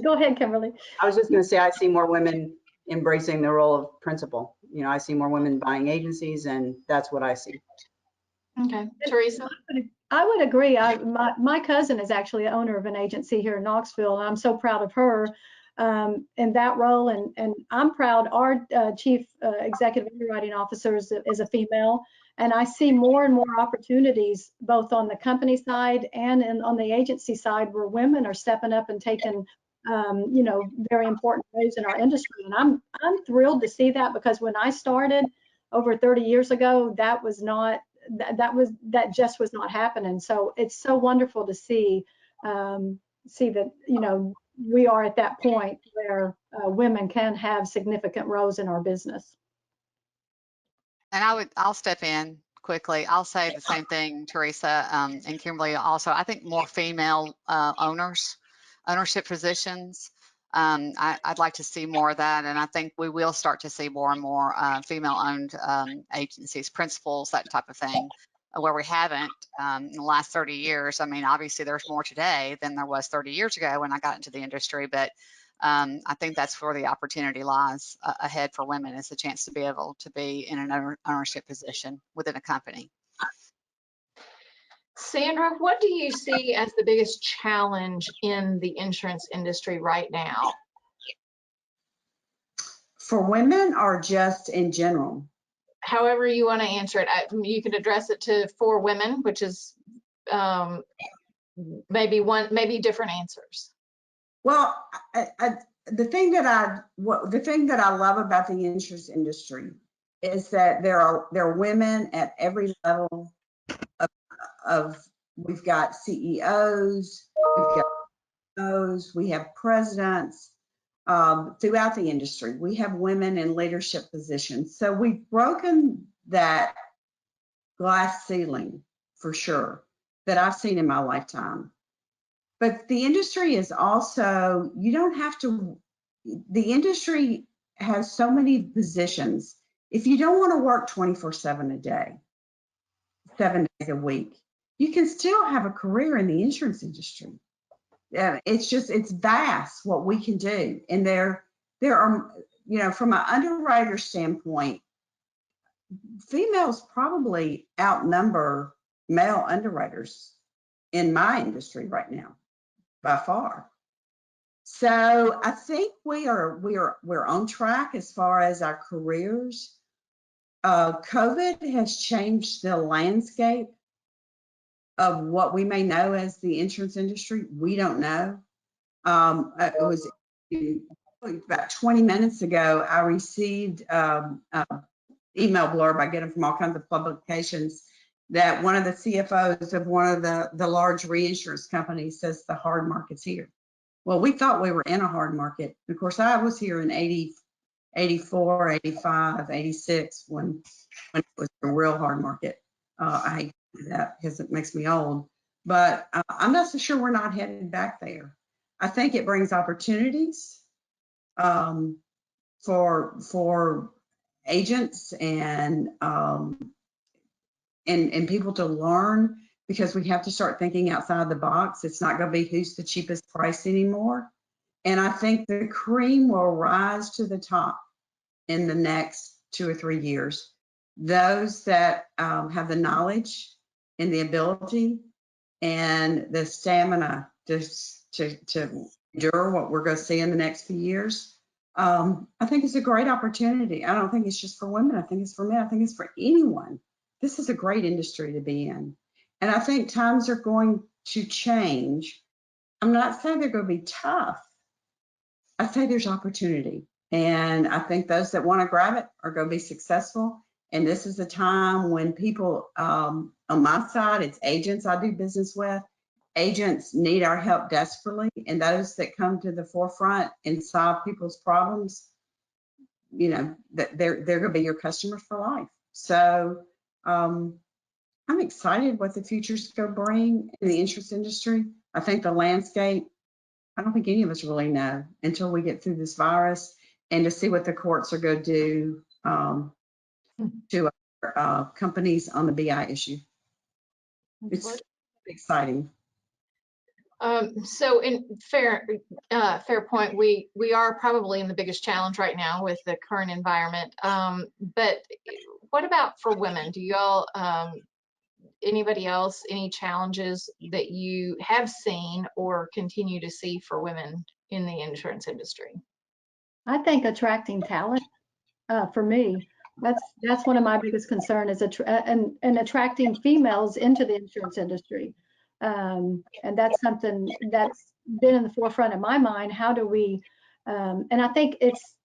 Go ahead, Kimberly. I was just going to say, I see more women embracing the role of principal. You know, I see more women buying agencies, and that's what I see. Okay, Teresa. I would agree. My cousin is actually the owner of an agency here in Knoxville, and I'm so proud of her in that role. And I'm proud our chief executive underwriting officer is a female, and I see more and more opportunities both on the company side and on the agency side where women are stepping up and taking you know, very important roles in our industry. And I'm thrilled to see that, because when I started over 30 years ago, that just was not happening. So it's so wonderful to see that, you know, we are at that point where women can have significant roles in our business. And I'll step in quickly. I'll say the same thing, Teresa, and Kimberly also. I think more female ownership positions. I'd like to see more of that, and I think we will start to see more and more female-owned agencies, principals, that type of thing, where we haven't in the last 30 years. I mean, obviously there's more today than there was 30 years ago when I got into the industry, but I think that's where the opportunity lies ahead for women, is the chance to be able to be in an ownership position within a company. Sandra, what do you see as the biggest challenge in the insurance industry right now? For women or just in general? However you want to answer it. You can address it for women, which is maybe different answers. Well, the thing that I love about the insurance industry is that there are women at every level of we've got CEOs, we've got CEOs, we have presidents throughout the industry. We have women in leadership positions. So we've broken that glass ceiling for sure that I've seen in my lifetime. But the industry is also, you don't have to, the industry has so many positions. If you don't want to work 24/7 a day, 7 days a week, you can still have a career in the insurance industry. It's vast what we can do. And there are, you know, from an underwriter standpoint, females probably outnumber male underwriters in my industry right now, by far. So I think we're on track as far as our careers. COVID has changed the landscape of what we may know as the insurance industry. We don't know. It was about 20 minutes ago, I received an email blurb. I get them from all kinds of publications, that one of the CFOs of one of the large reinsurance companies says the hard market's here. Well, we thought we were in a hard market. Of course, I was here in 80, 84, 85, 86 when it was a real hard market. I hate that because it makes me old. But I'm not so sure we're not headed back there. I think it brings opportunities um, for agents and people to learn, because we have to start thinking outside the box. It's not going to be who's the cheapest price anymore. And I think the cream will rise to the top in the next 2 or 3 years. Those that have the knowledge and the ability and the stamina to endure what we're going to see in the next few years, I think it's a great opportunity. I don't think it's just for women. I think it's for men. I think it's for anyone. This is a great industry to be in. And I think times are going to change. I'm not saying they're going to be tough. I say there's opportunity. And I think those that want to grab it are going to be successful. And this is a time when people, on my side, it's agents I do business with. Agents need our help desperately. And those that come to the forefront and solve people's problems, you know, that they're going to be your customers for life. So I'm excited what the future's going to bring in the insurance industry. I think the landscape, I don't think any of us really know until we get through this virus, and to see what the courts are going to do to our companies on the BI issue. It's exciting. So in fair point, we are probably in the biggest challenge right now with the current environment. But what about for women? Do y'all, anybody else, any challenges that you have seen or continue to see for women in the insurance industry? I think attracting talent, for me, that's one of my biggest concern is and attracting females into the insurance industry. And that's something that's been in the forefront of my mind. How do we, and I think it's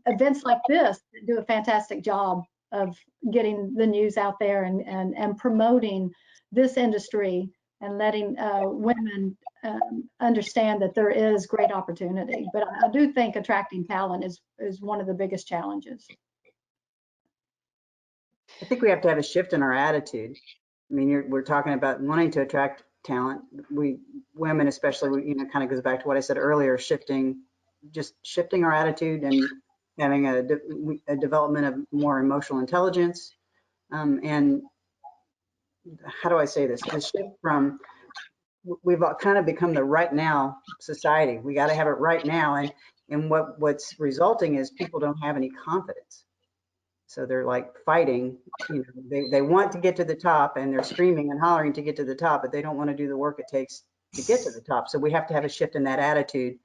events like this that do a fantastic job of getting the news out there and promoting this industry and letting women understand that there is great opportunity. But I do think attracting talent is one of the biggest challenges. I think we have to have a shift in our attitude. I mean, we're talking about wanting to attract talent. Women especially, you know, kind of goes back to what I said earlier, shifting our attitude and having a development of more emotional intelligence. And how do I say this? The shift from, we've kind of become the right now society. We got to have it right now. And what's resulting is people don't have any confidence. So they're like fighting, you know, they want to get to the top and they're screaming and hollering to get to the top, but they don't want to do the work it takes to get to the top. So we have to have a shift in that attitude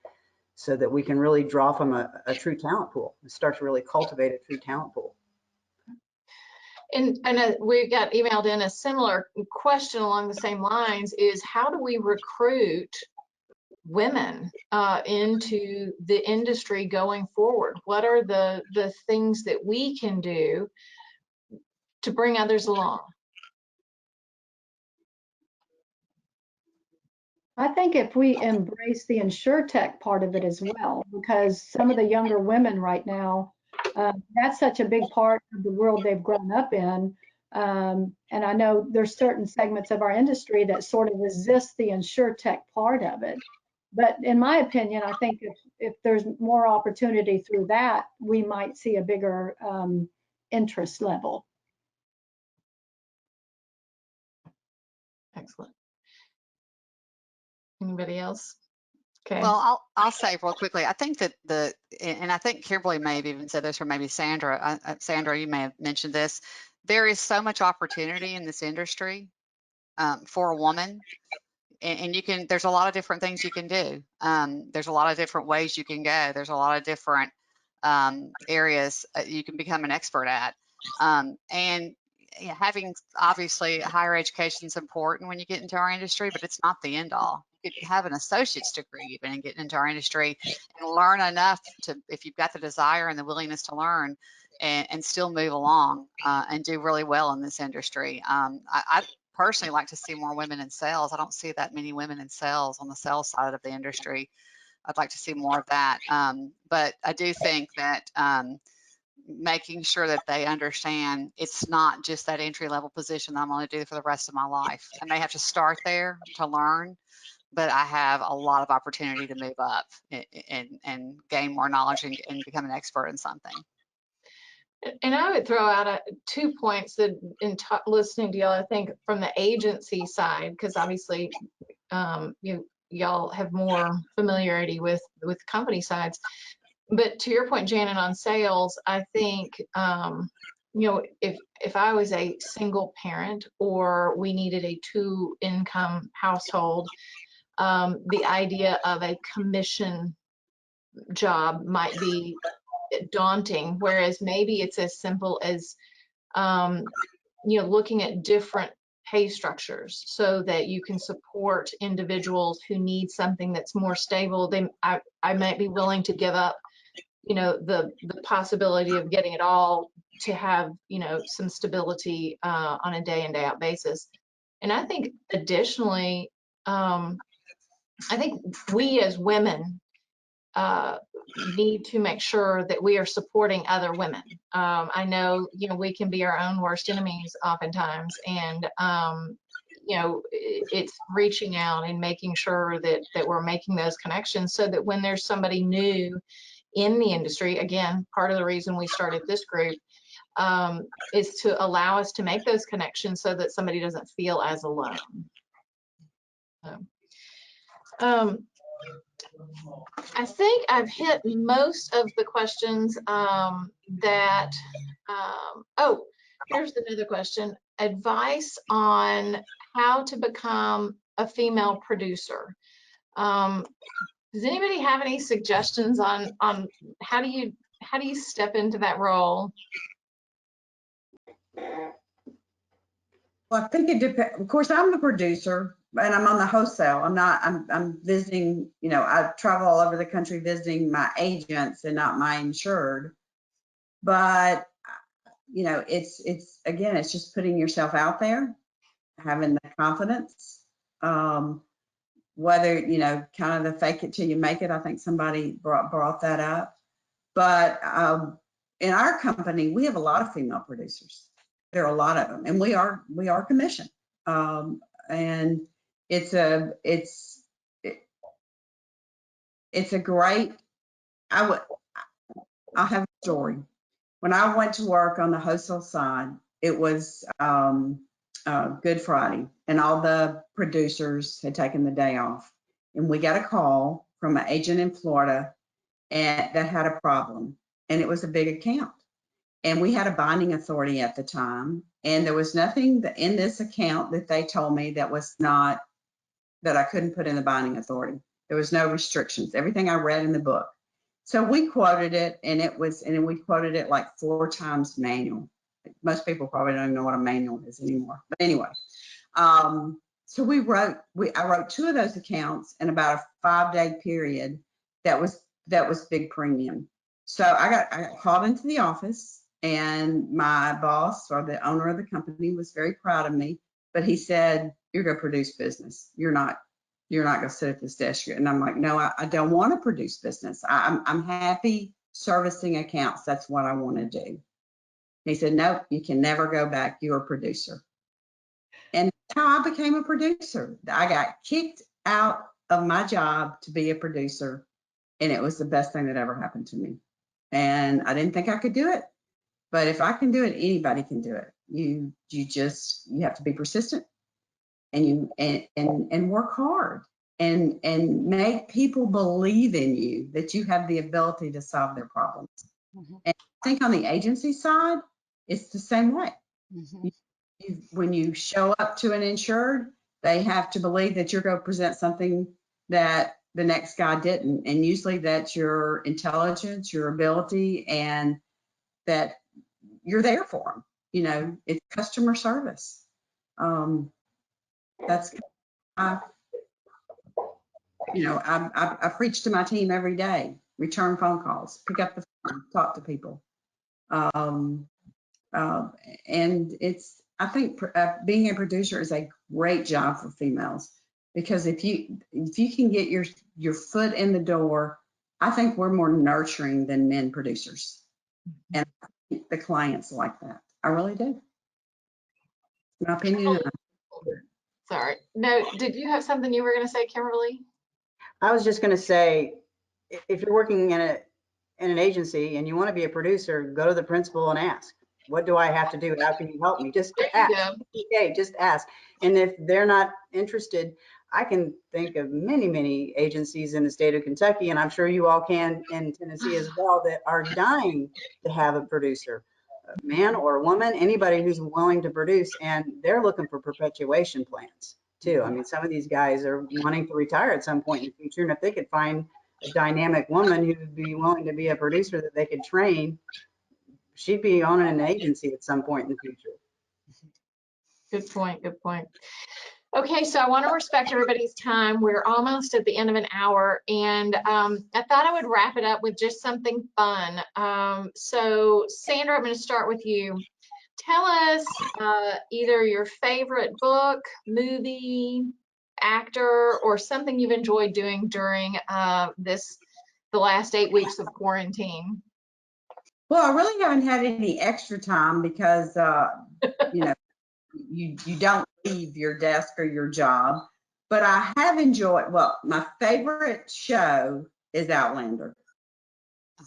so that we can really draw from a true talent pool and start to really cultivate a true talent pool. And we got emailed in a similar question along the same lines, is how do we recruit women into the industry going forward? What are the things that we can do to bring others along? I think if we embrace the InsurTech part of it as well, because some of the younger women right now, that's such a big part of the world they've grown up in. And I know there's certain segments of our industry that sort of resist the InsurTech part of it. But in my opinion, I think if there's more opportunity through that, we might see a bigger interest level. Excellent. Anybody else? Okay. Well, I'll say real quickly. I think that and I think Kimberly may have even said this, or maybe Sandra. Sandra, you may have mentioned this. There is so much opportunity in this industry for a woman, and you can. There's a lot of different things you can do. There's a lot of different ways you can go. There's a lot of different areas you can become an expert at, and having obviously higher education is important when you get into our industry, but it's not the end all. You could have an associate's degree even and get into our industry and learn enough to, if you've got the desire and the willingness to learn, and still move along and do really well in this industry. I personally like to see more women in sales. I don't see that many women in sales on the sales side of the industry. I'd like to see more of that. But I do think that making sure that they understand it's not just that entry level position that I'm going to do for the rest of my life. I may have to start there to learn, but I have a lot of opportunity to move up and gain more knowledge and become an expert in something. And I would throw out 2 points that in listening to y'all, I think from the agency side, because obviously y'all have more familiarity with company sides. But to your point, Janet, on sales, I think, if I was a single parent or we needed a 2-income household, the idea of a commission job might be daunting, whereas maybe it's as simple as, looking at different pay structures so that you can support individuals who need something that's more stable. I might be willing to give up the possibility of getting it all to have, some stability on a day in, day out basis. And I think additionally, I think we as women need to make sure that we are supporting other women. I know, we can be our own worst enemies oftentimes, and it's reaching out and making sure that we're making those connections so that when there's somebody new in the industry, again, part of the reason we started this group is to allow us to make those connections so that somebody doesn't feel as alone. I think I've hit most of the questions oh, here's another question. Advice on how to become a female producer. Does anybody have any suggestions on how do you step into that role? Well, I think it depends. Of course, I'm the producer and I'm on the wholesale. I'm visiting, I travel all over the country visiting my agents and not my insured. But, it's again, it's just putting yourself out there, having the confidence. Whether, kind of the fake it till you make it. I think somebody brought that up. But in our company, we have a lot of female producers. There are a lot of them, and we are commissioned. And it's a great, I'll have a story. When I went to work on the wholesale side, it was Good Friday, and all the producers had taken the day off. And we got a call from an agent in Florida that had a problem, and it was a big account. And we had a binding authority at the time, and there was nothing in this account that they told me that I couldn't put in the binding authority. There was no restrictions, everything I read in the book. So we quoted it, and we quoted it like 4 times manual. Most people probably don't even know what a manual is anymore. But anyway, so I wrote 2 of those accounts in about a 5-day period. That was big premium. So I got called into the office, and my boss, or the owner of the company, was very proud of me. But he said, "You're going to produce business. You're not going to sit at this desk." And I'm like, "No, I don't want to produce business. I'm happy servicing accounts. That's what I want to do." He said, "Nope, you can never go back. You're a producer." And that's how I became a producer. I got kicked out of my job to be a producer, and it was the best thing that ever happened to me. And I didn't think I could do it, but if I can do it, anybody can do it. You have to be persistent, and and work hard, and make people believe in you, that you have the ability to solve their problems. Mm-hmm. And I think on the agency side, it's the same way. Mm-hmm. When you show up to an insured, they have to believe that you're going to present something that the next guy didn't. And usually that's your intelligence, your ability, and that you're there for them. It's customer service. That's, I preach to my team every day, return phone calls, pick up the phone, talk to people. And I think being a producer is a great job for females, because if you can get your foot in the door, I think we're more nurturing than men producers. And the clients like that. I really do. My opinion. Sorry. No, did you have something you were going to say, Kimberly? I was just going to say, if you're working in an agency and you want to be a producer, go to the principal and ask, what do I have to do? How can you help me? Just There you ask. go. Okay, just ask. And if they're not interested, I can think of many, many agencies in the state of Kentucky, and I'm sure you all can in Tennessee as well, that are dying to have a producer, a man or a woman, anybody who's willing to produce, and they're looking for perpetuation plans too. I mean, some of these guys are wanting to retire at some point in the future, and if they could find a dynamic woman who would be willing to be a producer that they could train, she'd be owning an agency at some point in the future. Good point. Good point. Okay, so I want to respect everybody's time. We're almost at the end of an hour, and I thought I would wrap it up with just something fun. So, Sandra, I'm going to start with you. Tell us either your favorite book, movie, actor, or something you've enjoyed doing during the last 8 weeks of quarantine. Well, I really haven't had any extra time because, you know, you don't leave your desk or your job, but I have enjoyed, well, my favorite show is Outlander.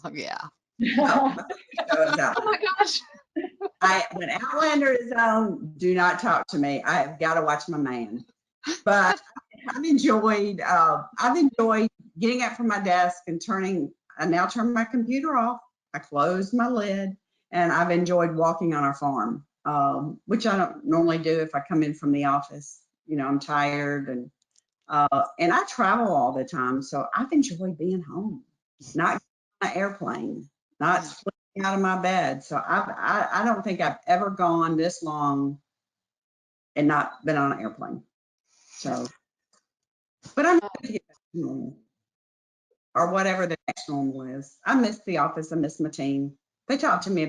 Oh, yeah. No, my favorite show is Oh Outlander. my gosh. When Outlander is on, do not talk to me. I have got to watch my man. But I've enjoyed getting up from my desk and I now turn my computer off. I close my lid, and I've enjoyed walking on our farm, which I don't normally do if I come in from the office. You know, I'm tired, and I travel all the time, so I've enjoyed being home, not on an airplane, not sleeping out of my bed. So I don't think I've ever gone this long and not been on an airplane. So, but I'm ready to get back to normal, or whatever the next normal is. I miss the office. I miss my team. They talk to me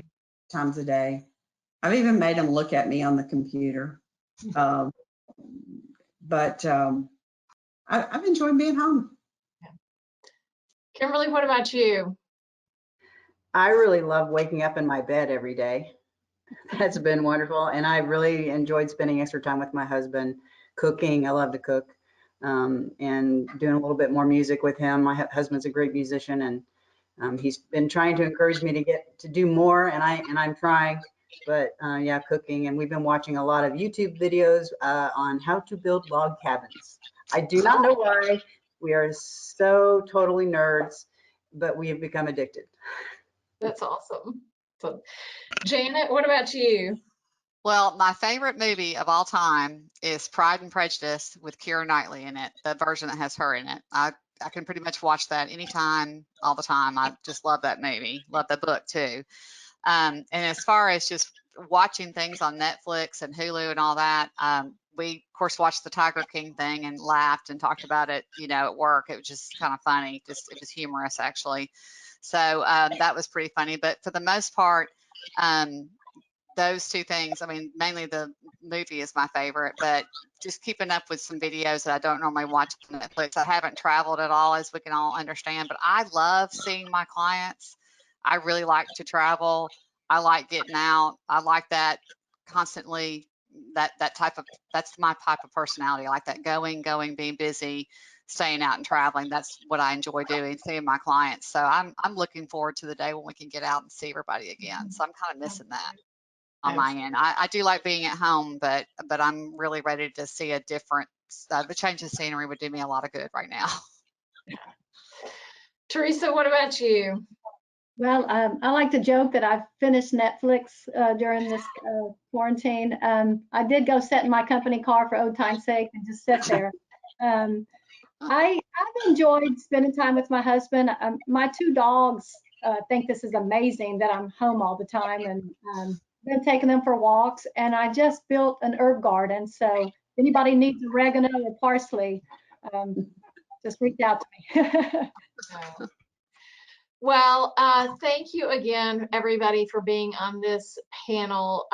times a day. I've even made them look at me on the computer. But I've enjoyed being home. Kimberly, what about you? I really love waking up in my bed every day. That's been wonderful. And I really enjoyed spending extra time with my husband, cooking. I love to cook, and doing a little bit more music with him. My husband's a great musician, and he's been trying to encourage me to get to do more, and I'm trying. But yeah, cooking, and we've been watching a lot of YouTube videos on how to build log cabins. I do not know why. We are so totally nerds, but we have become addicted. That's awesome. So, Janet, what about you? Well, my favorite movie of all time is Pride and Prejudice with Keira Knightley in it, the version that has her in it. I can pretty much watch that anytime, all the time. I just love that movie. Love the book too. And as far as just watching things on Netflix and Hulu and all that, we of course watched the Tiger King thing and laughed and talked about it, you know, at work. It was just kind of funny. Just, it was humorous actually. So that was pretty funny. But for the most part, those two things, I mean, mainly the movie is my favorite, but just keeping up with some videos that I don't normally watch on Netflix. I haven't traveled at all, as we can all understand, but I love seeing my clients. I really like to travel. I like getting out. I like that constantly, that's my type of personality. I like that going, being busy, staying out and traveling. That's what I enjoy doing, seeing my clients. So I'm looking forward to the day when we can get out and see everybody again. So I'm kind of missing that on my end. I do like being at home, but I'm really ready to see a different, the change of scenery would do me a lot of good right now. Teresa, what about you? Well, I like to joke that I've finished Netflix during this quarantine. I did go sit in my company car for old time's sake and just sit there. I've enjoyed spending time with my husband. My two dogs think this is amazing that I'm home all the time, and been taking them for walks. And I just built an herb garden. So if anybody needs oregano or parsley, just reach out to me. Well, thank you again, everybody, for being on this panel.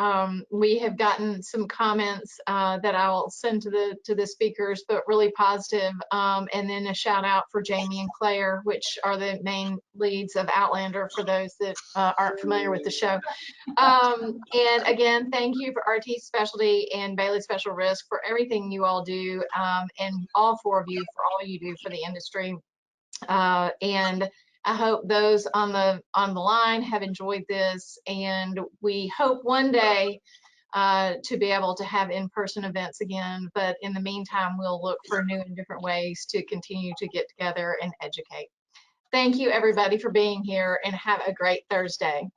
We have gotten some comments that I will send to the speakers, but really positive. And then a shout out for Jamie and Claire, which are the main leads of Outlander for those that aren't familiar with the show. And again, thank you for RT Specialty and Bailey Special Risk for everything you all do, and all four of you for all you do for the industry. And I hope those on the line have enjoyed this, and we hope one day to be able to have in-person events again. But in the meantime, we'll look for new and different ways to continue to get together and educate. Thank you, everybody, for being here, and have a great Thursday.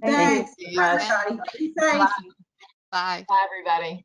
Thanks, you so much. everybody. Be safe. Bye. Bye, everybody.